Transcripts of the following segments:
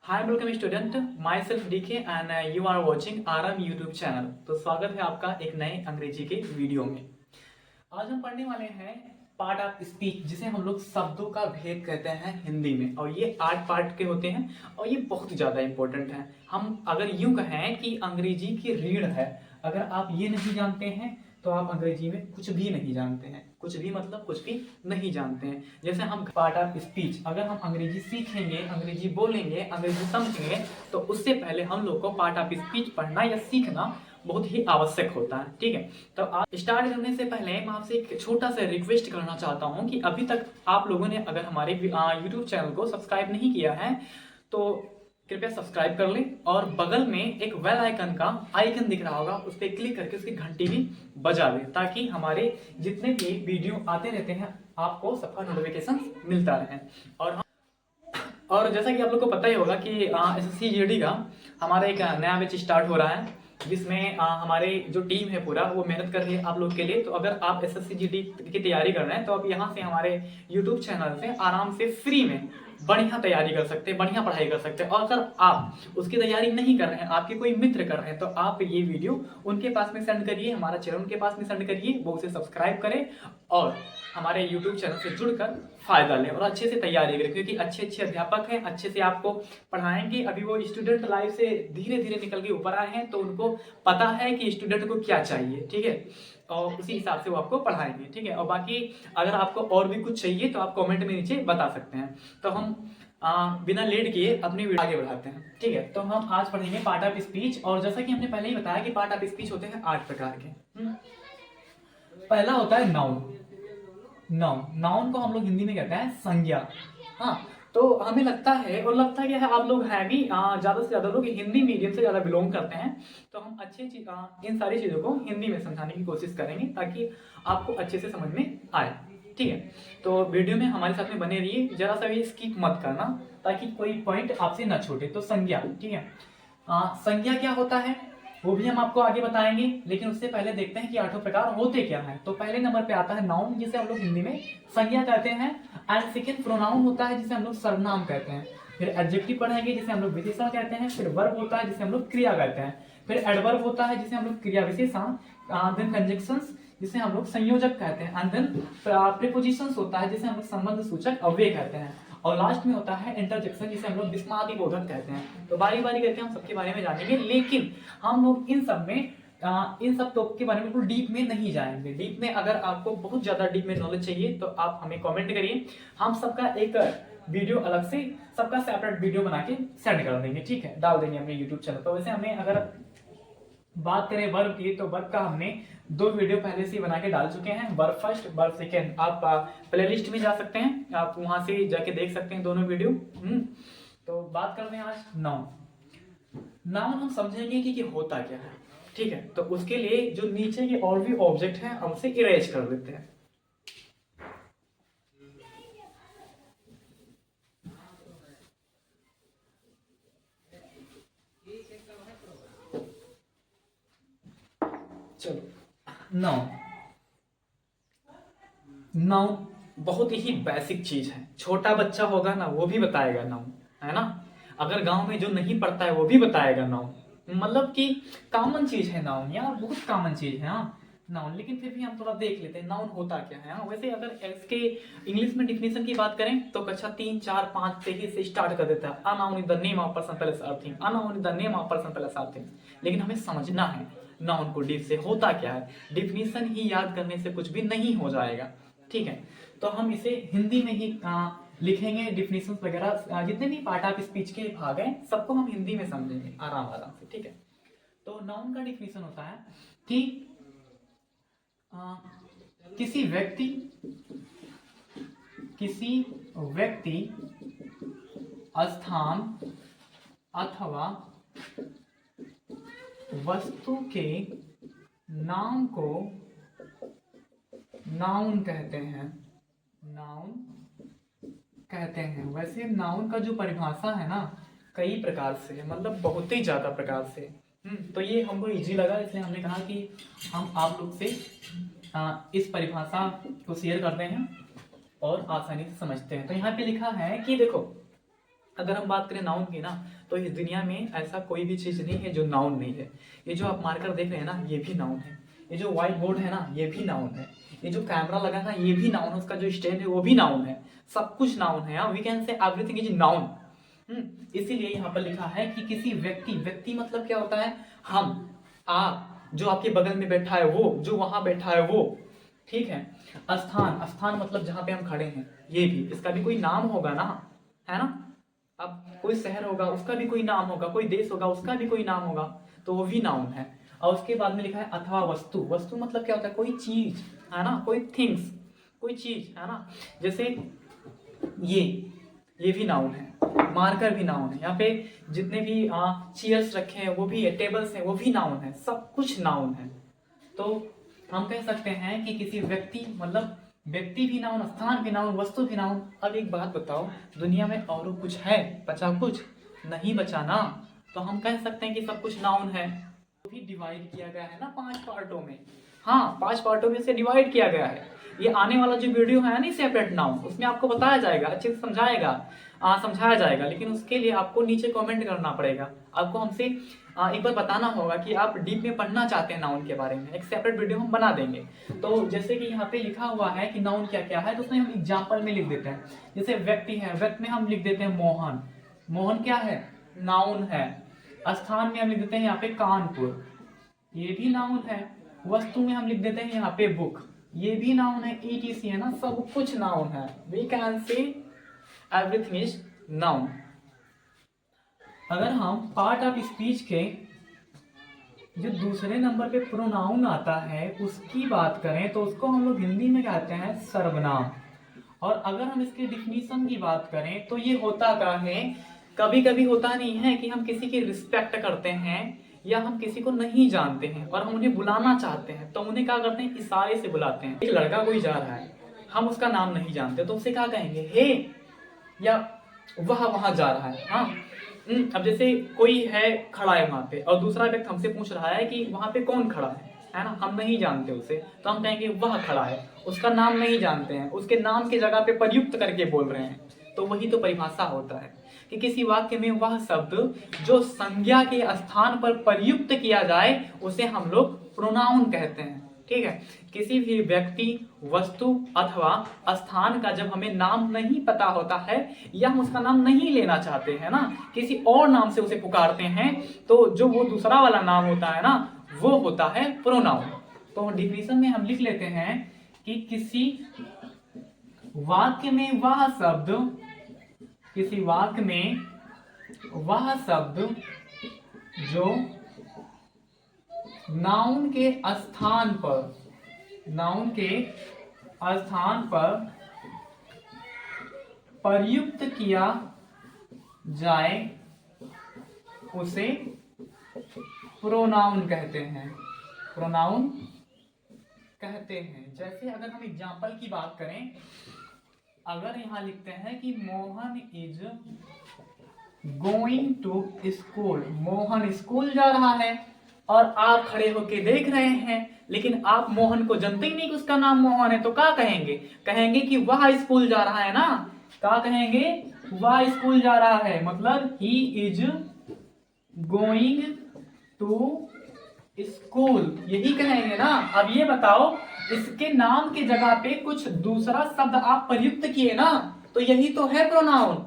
Hi welcome student, myself DK and you are watching RM YouTube channel. तो स्वागत है आपका एक नए अंग्रेजी के वीडियो में। आज हम पढ़ने वाले हैं पार्ट ऑफ स्पीच, जिसे हम लोग शब्दों का भेद कहते हैं हिंदी में। और ये 8 पार्ट के होते हैं और ये बहुत ज़्यादा इंपॉर्टेंट है। हम अगर यूं कहें कि अंग्रेजी की रीढ़ है, अगर आप ये नहीं जानते हैं तो आप अंग्रेजी में कुछ भी नहीं जानते हैं। कुछ भी मतलब कुछ भी नहीं जानते हैं। जैसे हम पार्ट ऑफ स्पीच, अगर हम अंग्रेजी सीखेंगे, अंग्रेजी बोलेंगे, अंग्रेजी समझेंगे, तो उससे पहले हम लोग को पार्ट ऑफ स्पीच पढ़ना या सीखना बहुत ही आवश्यक होता है। ठीक है, तो आप स्टार्ट करने से पहले मैं आपसे एक छोटा सा रिक्वेस्ट करना चाहता हूं कि अभी तक आप लोगों ने अगर हमारे यूट्यूब चैनल को सब्सक्राइब नहीं किया है तो कृपया सब्सक्राइब कर लें और बगल में एक बेल आइकन का आइकन दिख रहा होगा, उस पर क्लिक करके उसकी घंटी भी बजा दें, ताकि हमारे जितने भी वीडियो आते रहते हैं आपको सबका नोटिफिकेशन मिलता रहे। और जैसा कि आप लोग को पता ही होगा कि एसएससी जीडी का हमारा एक नया बैच स्टार्ट हो रहा है, जिसमें हमारे जो टीम है पूरा वो मेहनत कर रही है आप लोग के लिए। तो अगर आप एसएससी जीडी की तैयारी कर रहे हैं तो आप यहाँ से हमारे यूट्यूब चैनल से आराम से फ्री में बढ़िया तैयारी कर सकते हैं, बढ़िया पढ़ाई कर सकते हैं। और अगर आप उसकी तैयारी नहीं कर रहे हैं, आपके कोई मित्र कर रहे हैं, तो आप ये वीडियो उनके पास में सेंड करिए, हमारा चैनल उनके पास में सेंड करिए, वो उसे सब्सक्राइब करें और हमारे यूट्यूब चैनल से जुड़कर फायदा लें और अच्छे से तैयारी करें, क्योंकि अच्छे अच्छे अध्यापक हैं, अच्छे से आपको पढ़ाएंगे। अभी वो स्टूडेंट लाइफ से धीरे धीरे निकल के ऊपर आए हैं, तो उनको पता है कि स्टूडेंट को क्या चाहिए। ठीक है, और उसी हिसाब से वो आपको पढ़ाएंगे। ठीक है, और बाकी अगर आपको और भी कुछ चाहिए तो आप कमेंट में नीचे बता सकते हैं। तो हम बिना लेट किए अपनी वीडियो आगे बढ़ाते हैं। ठीक है, तो हम आज पढ़ेंगे पार्ट ऑफ स्पीच। और जैसा कि हमने पहले ही बताया कि पार्ट ऑफ स्पीच होते हैं 8 प्रकार के। पहला होता है नाउन। नाउन को हम लोग हिंदी में कहते हैं संज्ञा। हाँ, तो हमें लगता है, और लगता क्या है, आप लोग हैं भी ज्यादा से ज्यादा लोग हिंदी मीडियम से ज्यादा बिलोंग करते हैं, तो हम अच्छी चीज इन सारी चीजों को हिंदी में समझाने की कोशिश करेंगे ताकि आपको अच्छे से समझ में आए। ठीक है, तो वीडियो में हमारे साथ में बने रहिए, जरा सा भी स्किप मत करना ताकि कोई पॉइंट आपसे न छूटे। तो संज्ञा, ठीक है, संज्ञा क्या होता है वो भी हम आपको आगे बताएंगे, लेकिन उससे पहले देखते हैं कि 8 प्रकार होते क्या हैं। तो पहले नंबर पे आता है नाउन, जिसे हम लोग हिंदी में संज्ञा कहते हैं। एंड सेकेंड प्रोनाउन होता है, जिसे हम लोग सर्वनाम कहते हैं। फिर एडजेक्टिव पढ़ेंगे, जिसे हम लोग विशेषण कहते हैं। फिर वर्ब होता है, जिसे हम लोग क्रिया कहते हैं। फिर एडवर्ब होता है, जिसे हम लोग क्रिया विशेषण। देन कंजंक्शंस, जिसे हम लोग संयोजक कहते हैं। एंड देन प्रीपोजिशंस होता है, जिसे हम लोग संबंध सूचक अव्यय कहते हैं। और लास्ट में होता है इंटरजेक्शन, जिसे हम लोग विस्मयादिबोधक कहते हैं। तो बारी बारी करके हम सबके बारे में जानेंगे, लेकिन हम लोग इन सब में इन सब टॉपिक के बारे में बिल्कुल डीप में नहीं जाएंगे। डीप में अगर आपको बहुत ज्यादा डीप में नॉलेज चाहिए तो आप हमें कमेंट करिए, हम सबका एक वीडियो अलग से, सबका सेपरेट वीडियो बना के सेंड कर देंगे। ठीक है, डाल देंगे अपने यूट्यूब चैनल। तो वैसे हमें अगर बात करें वर्ब की, तो वर्ब का हमने 2 वीडियो पहले से बना के डाल चुके हैं, वर्ब फर्स्ट वर्ब सेकेंड। आप प्लेलिस्ट में जा सकते हैं, आप वहां से जाके देख सकते हैं दोनों वीडियो। तो बात करते हैं आज नाउन। नाउन हम समझेंगे कि होता क्या है। ठीक है, तो उसके लिए जो नीचे के और भी ऑब्जेक्ट हैं हम उसे इरेज कर देते हैं। चलो, नाउन नाउन बहुत ही बेसिक चीज है, छोटा बच्चा होगा ना वो भी बताएगा नाउन, है ना। अगर गांव में जो नहीं पढ़ता है वो भी बताएगा नाउन, मतलब कि कॉमन चीज है नाउन यार, बहुत कॉमन चीज है हाँ नाउन। लेकिन फिर भी हम थोड़ा देख लेते हैं नाउन होता क्या है। हाँ, वैसे अगर इसके इंग्लिश में डिफिनेशन की बात करें तो कक्षा 3, 4, 5 से ही से स्टार्ट कर देता है। A noun is the name of person plus earthing, a noun is the name of person plus earthing. लेकिन हमें समझना है नाउन को डीप से, होता क्या है। डिफिनेशन ही याद करने से कुछ भी नहीं हो जाएगा। ठीक है, तो हम इसे हिंदी में ही लिखेंगे। डिफिनेशन वगैरह जितने भी पार्ट ऑफ स्पीच के भाग हैं सबको हम हिंदी में समझेंगे आराम आराम से। ठीक है, तो नाउन का डिफिनेशन होता है कि किसी व्यक्ति स्थान अथवा वस्तु के नाम को नाउन कहते हैं। नाउन कहते हैं। वैसे नाउन का जो परिभाषा है ना, कई प्रकार से है, मतलब बहुत ही ज्यादा प्रकार से। तो ये हमको इजी लगा, इसलिए हमने कहा कि हम आप लोग से इस परिभाषा को शेयर करते हैं और आसानी से समझते हैं। तो यहाँ पे लिखा है कि देखो, अगर हम बात करें नाउन की ना, तो इस दुनिया में ऐसा कोई भी चीज़ नहीं है जो नाउन नहीं है। ये जो आप मार्कर देख रहे हैं ना, ये भी नाउन है। ये जो व्हाइट बोर्ड है ना, ये भी नाउन है। ये जो कैमरा लगा है ना, ये भी नाउन है। उसका जो स्टैंड है वो भी नाउन है। सब कुछ नाउन है। We can say everything is noun. इसीलिए यहाँ पर लिखा है कि किसी व्यक्ति, व्यक्ति मतलब क्या होता है, हम, आप, जो आपके बगल में बैठा है वो, जो वहां बैठा है वो, ठीक है। स्थान, स्थान मतलब जहां पे हम खड़े हैं, ये भी, इसका भी कोई नाम होगा ना, है ना। अब कोई शहर होगा, उसका भी कोई नाम होगा, कोई देश होगा, उसका भी कोई नाम होगा, तो वो भी नाउन है। और उसके बाद में लिखा है अथवा वस्तु। वस्तु मतलब क्या होता है, कोई चीज, है ना, कोई थिंग्स, कोई चीज, है ना। जैसे ये भी नाउन है। मार्कर भी नाउन है। यहाँ पे जितने भी चेयर्स रखे हैं वो भी है, टेबल्स हैं वो भी नाउन है, सब कुछ नाउन है। तो हम कह सकते हैं कि किसी व्यक्ति मतलब व्यक्ति भी नाउन, स्थान भी नाउन, वस्तु भी नाउन। अब एक बात बताओ, दुनिया में और कुछ है? बचा कुछ? नहीं बचा ना। तो हम कह सकते हैं कि सब कुछ नाउन है। तो भी डिवाइड किया गया है ना 5 पार्टों में। हाँ, 5 पार्टों में से डिवाइड किया गया है। ये आने वाला जो वीडियो है ना सेपरेट नाउन, उसमें आपको बताया जाएगा, अच्छे से समझाया जाएगा। लेकिन उसके लिए आपको नीचे कमेंट करना पड़ेगा। आपको हमसे एक बार बताना होगा कि आप डीप में पढ़ना चाहते हैं नाउन के बारे में। एक सेपरेट वीडियो हम बना देंगे। तो जैसे कि यहाँ पे लिखा हुआ है कि नाउन क्या क्या है, तो उसमें हम एग्जाम्पल में लिख देते हैं। जैसे व्यक्ति है, व्यक्ति में हम लिख देते हैं मोहन। मोहन क्या है? नाउन है। स्थान में हम लिख देते हैं यहाँ पे कानपुर, ये भी नाउन है। वस्तु में हम लिख देते हैं यहाँ पे बुक, ये भी नाउन है। ETC है ना, सब कुछ नाउन है। We can say everything is noun. अगर हम पार्ट ऑफ स्पीच के जो दूसरे नंबर पे प्रोनाउन आता है उसकी बात करें तो उसको हम लोग हिंदी में कहते हैं सर्वनाम। और अगर हम इसके डिफिनीशन की बात करें तो ये होता क्या है, कभी कभी होता नहीं है कि हम किसी की रिस्पेक्ट करते हैं या हम किसी को नहीं जानते हैं और हम उन्हें बुलाना चाहते हैं, तो उन्हें क्या करते हैं, इशारे से बुलाते हैं। एक लड़का कोई जा रहा है, हम उसका नाम नहीं जानते, तो उसे क्या कहेंगे, हे, या वह वहां जा रहा है। हाँ, अब जैसे कोई है खड़ा है वहां पे और दूसरा व्यक्ति हमसे पूछ रहा है कि वहां पे कौन खड़ा है ना, हम नहीं जानते उसे, तो हम कहेंगे वह खड़ा है। उसका नाम नहीं जानते हैं, उसके नाम की जगह पे प्रयुक्त करके बोल रहे हैं। तो वही तो परिभाषा होता है कि किसी वाक्य में वह शब्द जो संज्ञा के स्थान पर प्रयुक्त किया जाए उसे हम लोग प्रोनाउन कहते हैं। ठीक है, किसी भी व्यक्ति, वस्तु अथवा स्थान का जब हमें नाम नहीं पता होता है या हम उसका नाम नहीं लेना चाहते हैं ना, किसी और नाम से उसे पुकारते हैं, तो जो वो दूसरा वाला नाम होता है ना, वो होता है प्रोनाउन। तो डिफिनीशन में हम लिख लेते हैं कि किसी वाक्य में वह शब्द, किसी वाक्य में वह शब्द जो नाउन के स्थान पर, नाउन के स्थान पर प्रयुक्त किया जाए उसे प्रोनाउन कहते हैं। प्रोनाउन कहते हैं। जैसे अगर हम एग्जाम्पल की बात करें, अगर यहां लिखते हैं कि Mohan is going to school, Mohan school जा रहा है और आप खड़े होके देख रहे हैं, लेकिन आप मोहन को जानते ही नहीं कि उसका नाम मोहन है, तो क्या कहेंगे, कहेंगे कि वह स्कूल जा रहा है ना। क्या कहेंगे, वह स्कूल जा रहा है, मतलब he is going to school, यही कहेंगे ना। अब ये बताओ, इसके नाम के जगह पे कुछ दूसरा शब्द आप प्रयुक्त किए ना, तो यही तो है प्रोनाउन,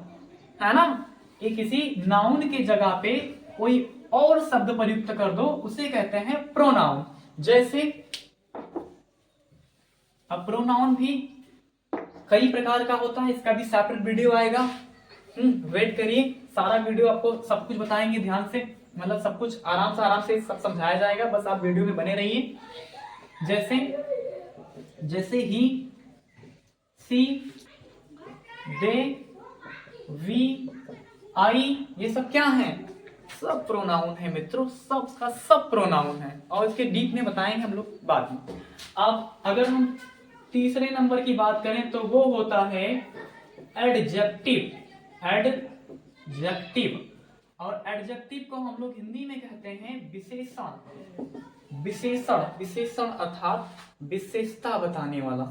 है ना। ये किसी नाउन के जगह पे कोई और शब्द प्रयुक्त कर दो, उसे कहते हैं प्रोनाउन। जैसे अब प्रोनाउन भी कई प्रकार का होता है, इसका भी सेपरेट वीडियो आएगा। वेट करिए, सारा वीडियो आपको सब कुछ बताएंगे ध्यान से, मतलब सब कुछ आराम से सब समझाया जाएगा, बस आप वीडियो में बने रहिए। जैसे ही, सी, दे, वी, आई, ये सब क्या है, सब प्रोनाउन है मित्रों, सब का सब प्रोनाउन है। और इसके डीप में बताएंगे हम लोग बाद में। अब अगर हम तीसरे नंबर की बात करें तो वो होता है एडजेक्टिव। एडजेक्टिव, और एडजेक्टिव को हम लोग हिंदी में कहते हैं विशेषण। विशेषण, विशेषण अर्थात विशेषता बताने वाला।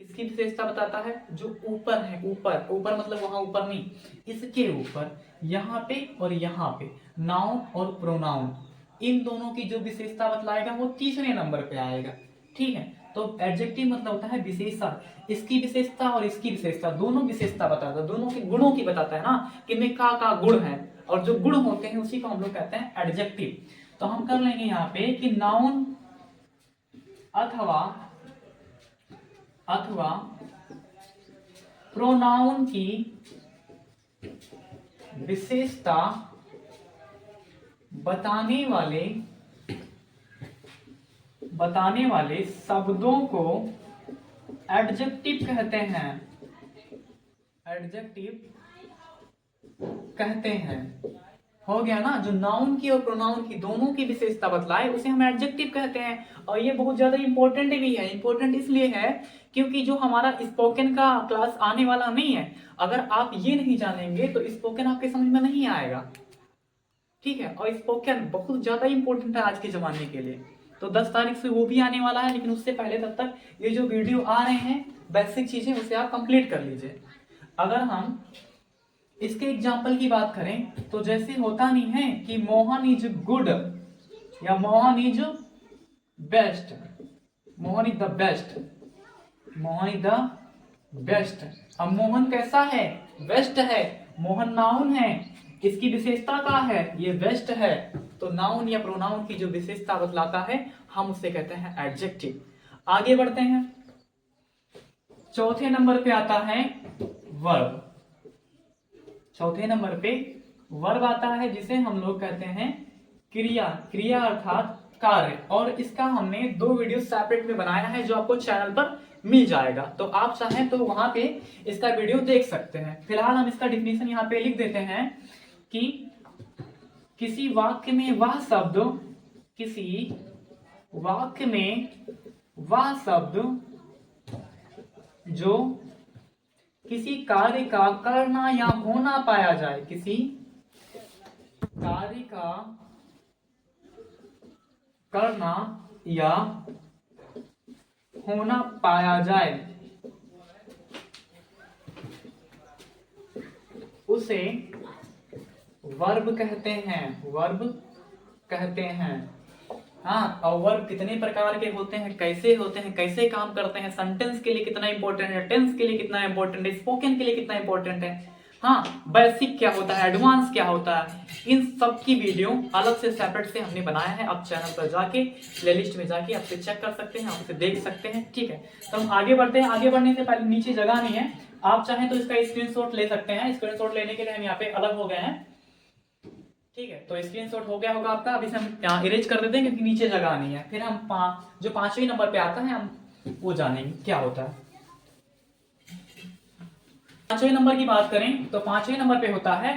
इसकी विशेषता बताता है जो ऊपर है, ऊपर ऊपर मतलब वहां ऊपर नहीं, इसके ऊपर, यहाँ पे और यहाँ पे नाउन और प्रोनाउन, इन दोनों की जो विशेषता बतलाएगा वो तीसरे नंबर पे आएगा। ठीक है, तो एडजेक्टिव मतलब होता है विशेषण, इसकी विशेषता और इसकी विशेषता, दोनों विशेषता बताता है, दोनों के गुणों की बताता है ना कि में का गुण है, और जो गुण होते हैं उसी को हम लोग कहते हैं एडजेक्टिव। तो हम कर लेंगे यहाँ पे कि नाउन अथवा प्रोनाउन की विशेषता बताने वाले शब्दों को एडजेक्टिव कहते हैं, एडजेक्टिव कहते हैं। हो गया ना, जो नाउन की और प्रोनाउन की दोनों की विशेषता बतलाए उसे हम एडजेक्टिव कहते हैं। और ये बहुत ज्यादा इंपॉर्टेंट भी है, इंपॉर्टेंट इसलिए है क्योंकि जो हमारा स्पोकन का क्लास आने वाला नहीं है, अगर आप ये नहीं जानेंगे तो स्पोकन आपके समझ में नहीं आएगा। ठीक है, और स्पोकन बहुत ज्यादा इंपॉर्टेंट है आज के जमाने के लिए। तो 10 तारीख से वो भी आने वाला है, लेकिन उससे पहले तब तक ये जो वीडियो आ रहे हैं बेसिक चीजें उसे आप कंप्लीट कर लीजिए। अगर हम इसके एग्जाम्पल की बात करें तो जैसे होता नहीं है कि मोहन इज गुड या Mohan is best, Mohan is the best, Mohan is the best. अब मोहन कैसा है? बेस्ट है। मोहन नाउन है, इसकी विशेषता क्या है? ये बेस्ट है। तो नाउन या प्रोनाउन की जो विशेषता बतलाता है हम उसे कहते हैं एडजेक्टिव। आगे बढ़ते हैं, चौथे नंबर पे आता है वर्ब। चौथे नंबर पे वर्ब आता है जिसे हम लोग कहते हैं क्रिया, क्रिया अर्थात कार्य। और इसका हमने 2 वीडियो सेपरेट में बनाया है जो आपको चैनल पर मिल जाएगा, तो आप चाहें तो वहां पे इसका वीडियो देख सकते हैं। फिलहाल हम इसका डिफिनीशन यहाँ पे लिख देते हैं कि किसी वाक्य में वह शब्द, किसी वाक्य में वह शब्द जो किसी कार्य का करना या होना पाया जाए, किसी कार्य का करना या होना पाया जाए उसे वर्ब कहते हैं, वर्ब कहते हैं। हाँ, और वर्ब कितने प्रकार के होते हैं, कैसे होते हैं, कैसे काम करते हैं, सेंटेंस के लिए कितना इंपॉर्टेंट है, टेंस के लिए कितना इंपॉर्टेंट है, स्पोकन के लिए कितना इंपॉर्टेंट है, हाँ, बेसिक क्या होता है, एडवांस क्या होता है, इन सब की वीडियो अलग से सेपरेट से हमने बनाया है। आप चैनल पर जाके प्लेलिस्ट में जाके आप चेक कर सकते हैं, आप उसे देख सकते हैं। ठीक है, तो हम आगे बढ़ते हैं। आगे बढ़ने से पहले नीचे जगह नहीं है, आप चाहें तो इसका स्क्रीनशॉट ले सकते हैं। स्क्रीनशॉट लेने के लिए हम यहाँ पे अलग हो गए हैं। ठीक है, तो स्क्रीनशॉट हो गया होगा आपका। अभी से हम यहाँ इरेज कर देते हैं क्योंकि नीचे जगह नहीं है। फिर हम जो 5वें नंबर पे आता है हम वो जानेंगे क्या होता है। 5वें नंबर की बात करें तो 5वें नंबर पे होता है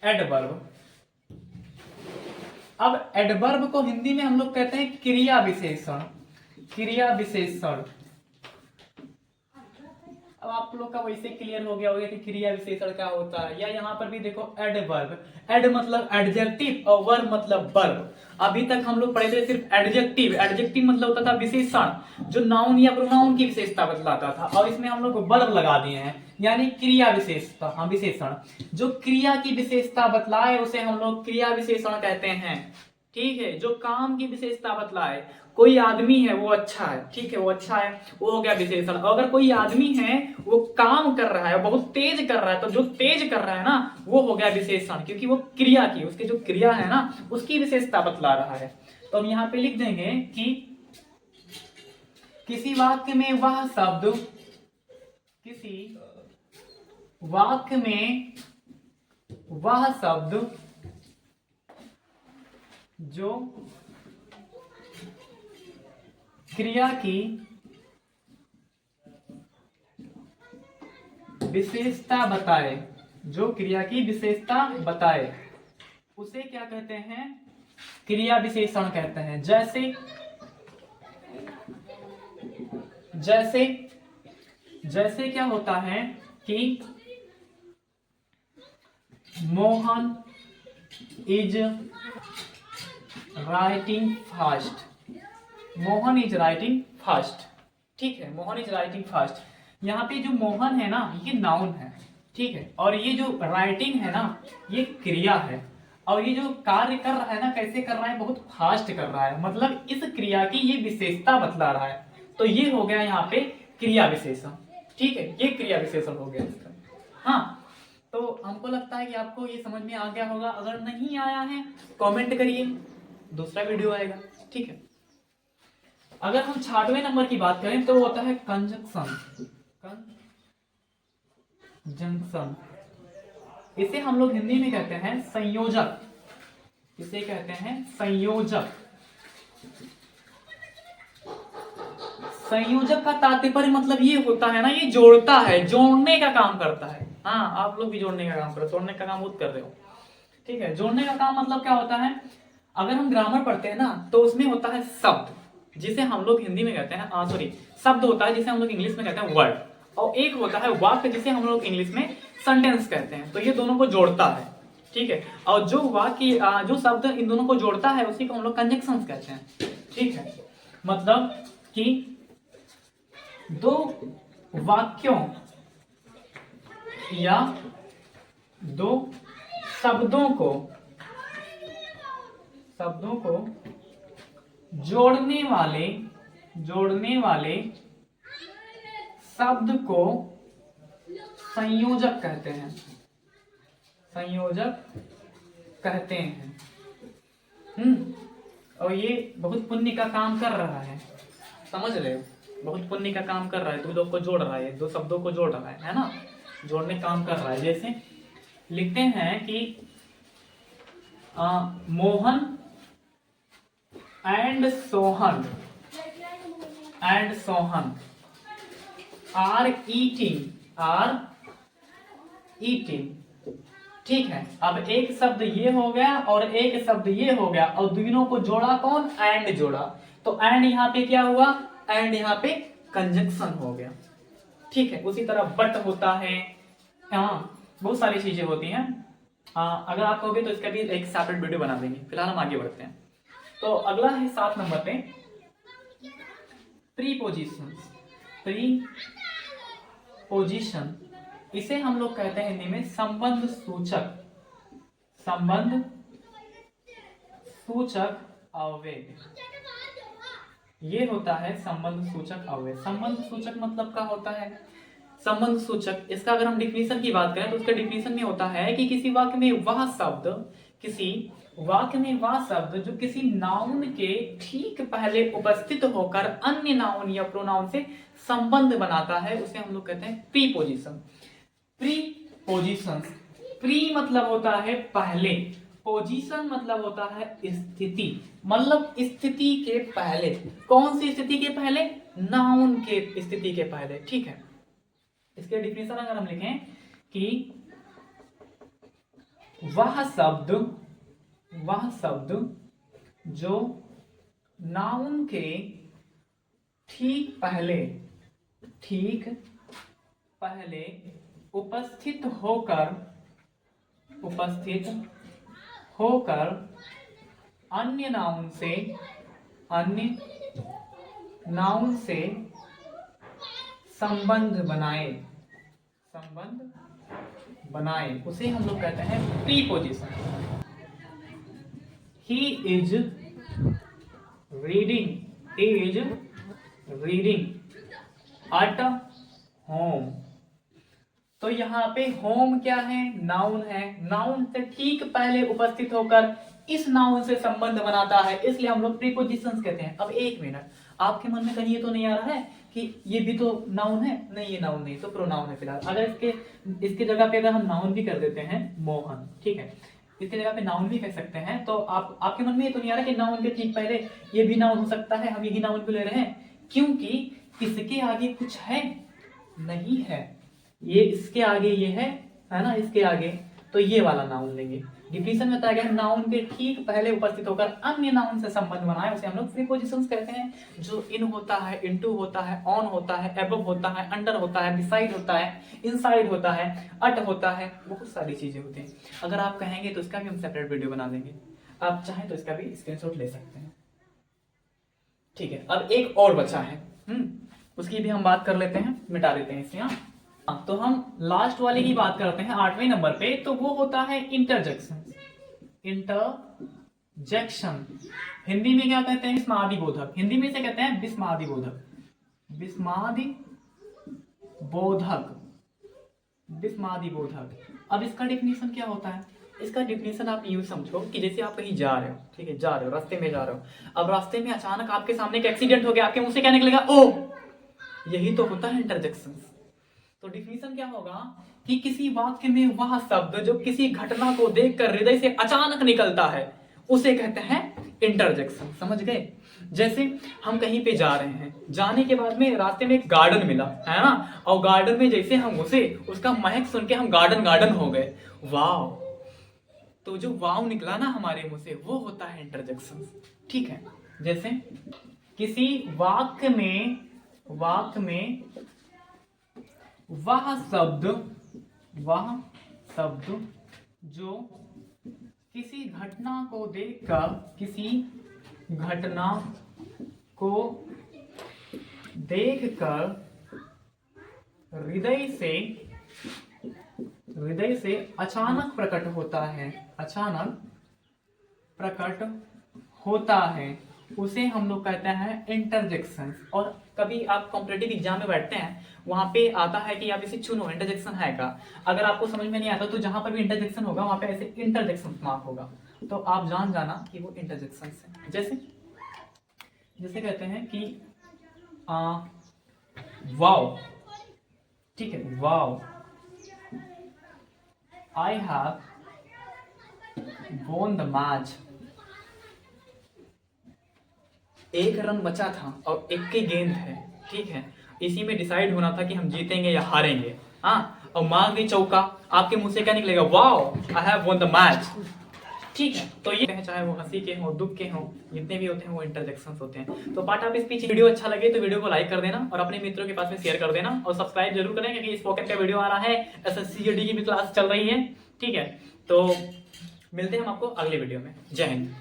एडवर्ब। अब एडवर्ब को हिंदी में हम लोग कहते हैं क्रिया विशेषण, क्रिया विशेषण। अब आप लोग का वैसे क्लियर हो गया होगा कि क्रिया विशेषण क्या होता है। या यहाँ पर भी देखो एडवर्ब, एड मतलब एडजेक्टिव और वर्ब मतलब वर्ब। अभी तक हम लोग पढ़े थे सिर्फ एडजेक्टिव, एडजेक्टिव मतलब होता था विशेषण जो नाउन या प्रोनाउन की विशेषता बतलाता था, और इसमें हम लोग वर्ब लगा दिए हैं यानी क्रिया विशेषता। हाँ, विशेषण जो क्रिया की विशेषता बतलाए उसे हम लोग क्रिया विशेषण कहते हैं। ठीक है, जो काम की विशेषता बतलाए, कोई आदमी है वो अच्छा है, ठीक है, वो अच्छा है, वो हो गया विशेषण। अगर कोई आदमी है वो काम कर रहा है, बहुत तेज कर रहा है, तो जो तेज कर रहा है ना वो हो गया विशेषण, क्योंकि वो क्रिया की, उसकी जो क्रिया है ना उसकी विशेषता बतला रहा है। तो हम यहाँ पे लिख देंगे कि किसी वाक्य में वह शब्द, किसी वाक्य में वह शब्द जो क्रिया की विशेषता बताए, जो क्रिया की विशेषता बताए उसे क्या कहते हैं? क्रिया विशेषण कहते हैं। जैसे जैसे जैसे क्या होता है कि Mohan is writing fast, Mohan is writing fast. ठीक है, मोहन इज राइटिंग फास्ट। यहाँ पे जो मोहन है ना ये नाउन है, ठीक है, और ये जो राइटिंग है ना ये क्रिया है, और ये जो कार्य कर रहा है ना कैसे कर रहा है, बहुत फास्ट कर रहा है, मतलब इस क्रिया की ये विशेषता बतला रहा है। तो ये हो गया यहाँ पे क्रिया विशेषण, ठीक है, ये क्रिया विशेषण हो गया इसका। हाँ, तो हमको लगता है कि आपको ये समझ में आ गया होगा। अगर नहीं आया है कमेंट करिए, दूसरा वीडियो आएगा, ठीक है। अगर हम 6वें नंबर की बात करें तो होता है कंजंक्शन। कंजंक्शन इसे हम लोग हिंदी में कहते हैं संयोजक, इसे कहते हैं संयोजक। संयोजक का तात्पर्य मतलब ये होता है ना, ये जोड़ता है, जोड़ने का काम करता है। हाँ, आप लोग भी जोड़ने का काम करो, तोड़ने का काम खुद कर रहे हो, ठीक है। जोड़ने का काम मतलब क्या होता है, अगर हम ग्रामर पढ़ते हैं ना तो उसमें होता है शब्द, जिसे हम लोग हिंदी में कहते हैं सॉरी शब्द होता है जिसे हम लोग इंग्लिश में कहते हैं वर्ड, और एक होता है वाक्य जिसे हम लोग इंग्लिश में सेंटेंस कहते हैं। तो ये दोनों को जोड़ता है, ठीक है, और जो वाक्य जो शब्द इन दोनों को जोड़ता है उसी को हम लोग कंजंक्शंस कहते हैं, ठीक है। मतलब कि दो वाक्यों या दो शब्दों को जोड़ने वाले शब्द को संयोजक कहते हैं, संयोजक कहते हैं। और ये बहुत पुण्य का काम कर रहा है, समझ रहे हो, बहुत पुण्य का काम कर रहा है, दो लोग को जोड़ रहा है, दो शब्दों को जोड़ रहा है ना, जोड़ने काम कर रहा है। जैसे लिखते हैं कि Mohan and Sohan are eating, ठीक है। अब एक शब्द ये हो गया और एक शब्द ये हो गया, और दोनों को जोड़ा कौन, एंड जोड़ा, तो एंड यहाँ पे क्या हुआ, एंड यहाँ पे कंजंक्शन हो गया, ठीक है। उसी तरह बट होता है, हाँ बहुत सारी चीजें होती हैं। अगर आप कहोगे तो इसका भी एक सेपरेट वीडियो बना देंगे, फिलहाल हम आगे बढ़ते हैं। तो अगला है 7 नंबर पे प्रीपोजिशन। प्रीपोजिशन इसे हम लोग कहते हैं हिंदी में संबंध सूचक अव्यय। ये होता है संबंध सूचक अव्यय। संबंध सूचक मतलब क्या होता है, संबंध सूचक इसका अगर हम डिफिनीशन की बात करें तो उसका डिफिनीशन में होता है कि किसी वाक्य में वह शब्द जो किसी नाउन के ठीक पहले उपस्थित होकर अन्य नाउन या प्रोनाउन से संबंध बनाता है उसे हम लोग कहते हैं प्रीपोजिशन। प्रीपोजिशन, प्री मतलब होता है पहले, पोजीशन मतलब होता है स्थिति, मतलब स्थिति के पहले। कौन सी स्थिति के पहले, नाउन के स्थिति के पहले, ठीक है। इसके डिफिनेशन अगर हम लिखें कि वह शब्द जो नाउन के ठीक पहले उपस्थित होकर अन्य नाउन से संबंध बनाए उसे हम लोग कहते हैं preposition. He is reading at home। तो यहाँ पे होम क्या है, नाउन है, नाउन से ठीक पहले उपस्थित होकर इस नाउन से संबंध बनाता है, इसलिए हम लोग प्रीपोजिशंस कहते हैं। अब एक मिनट, आपके मन में कहीं ये तो नहीं आ रहा है कि ये भी तो नाउन है, नहीं ये नाउन नहीं तो प्रोनाउन है। फिलहाल अगर इसके जगह पे अगर हम नाउन भी कर देते हैं मोहन, ठीक है, इसके जगह पे नाउन भी कह सकते हैं, तो आपके मन में ये तो नहीं आ रहा कि नाउन के ठीक पहले ये भी नाउन हो सकता है, हम यही नाउन को ले रहे हैं, क्योंकि इसके आगे कुछ है नहीं है, ये इसके आगे ये है ना, इसके आगे, तो ये वाला नाउन लेंगे। डिफिनेशन में बताया गया नाउन के ठीक पहले उपस्थित होकर अन्य नाउन से संबंध बनाए उसे हम लोग प्रीपोजिशंस कहते हैं। जो इन होता है, इनटू होता है, ऑन होता है, अबव होता है, अंडर होता है, बिसाइड होता है, इनसाइड होता है, अट होता है, बहुत सारी चीजें होती हैं। अगर आप कहेंगे तो इसका भी हम सेपरेट वीडियो बना देंगे, आप चाहें तो इसका भी स्क्रीनशॉट ले सकते हैं, ठीक है। अब एक और बचा है, उसकी भी हम बात कर लेते हैं, मिटा देते हैं इसे। हाँ, तो हम लास्ट वाले की बात करते हैं 8वें नंबर पे, तो वो होता है इंटरजेक्शन। इंटरजेक्शन हिंदी में क्या कहते हैं? विस्मादि बोधक। हिंदी में इसे कहते हैं विस्मादि बोधक। विस्मादि बोधक, विस्मादि बोधक। अब इसका डिफिनीशन क्या होता है? इसका डिफिनीशन आप यूं समझो कि जैसे आप कहीं जा रहे हो, ठीक है, जा रहे हो, रास्ते में जा रहे हो, अब रास्ते में अचानक आपके सामने एक एक्सीडेंट हो गया, आपके मुंह से क्या निकलेगा? ओ। यही तो होता है इंटरजेक्शन। तो डिफिनीशन क्या होगा कि किसी वाक्य में वह शब्द जो किसी घटना को देखकर हृदय से अचानक निकलता है उसे कहते हैं इंटरजेक्शन। समझ गए? जैसे हम कहीं पे जा रहे हैं, जाने के बाद में रास्ते में एक गार्डन मिला, है ना, और गार्डन में जैसे हम घुसे, उसका महक सुन के हम गार्डन गार्डन हो गए, वाव। तो जो वाव निकला ना हमारे मुंह से, वो होता है इंटरजेक्शन। ठीक है, जैसे किसी वाक्य में वह शब्द जो किसी घटना को देखकर हृदय से अचानक प्रकट होता है, उसे हम लोग कहते हैं इंटरजेक्शन। और कभी आप कॉम्पिटिटिव एग्जाम में बैठते हैं, वहां पे आता है कि आप इसे चुनो, इंटरजेक्शन है का। अगर आपको समझ में नहीं आता तो जहां पर भी इंटरजेक्शन होगा वहां पे ऐसे इंटरजेक्शन मार्क होगा, तो आप जान जाना कि वो इंटरजेक्शन है। जैसे कहते हैं कि वाव, ठीक है, wow, I have won the match. एक रन बचा था और एक की गेंद है, ठीक है, इसी में डिसाइड होना था कि हम जीतेंगे या हारेंगे। हाँ, और मार दी चौका, आपके मुंह से क्या निकलेगा? Wow, I have won the match. ठीक है, तो ये चाहे वो हंसी के हो, दुख के हो, जितने भी होते हैं वो इंटरजेक्शंस होते हैं। तो पार्ट ऑफ स्पीच वीडियो अच्छा लगे तो वीडियो को लाइक कर देना और अपने मित्रों के पास में शेयर कर देना और सब्सक्राइब जरूर करें, क्योंकि स्पोकन का वीडियो आ रहा है, एसएससी जीडी की भी क्लास चल रही है। ठीक है, तो मिलते हैं हम आपको अगले वीडियो में। जय हिंद।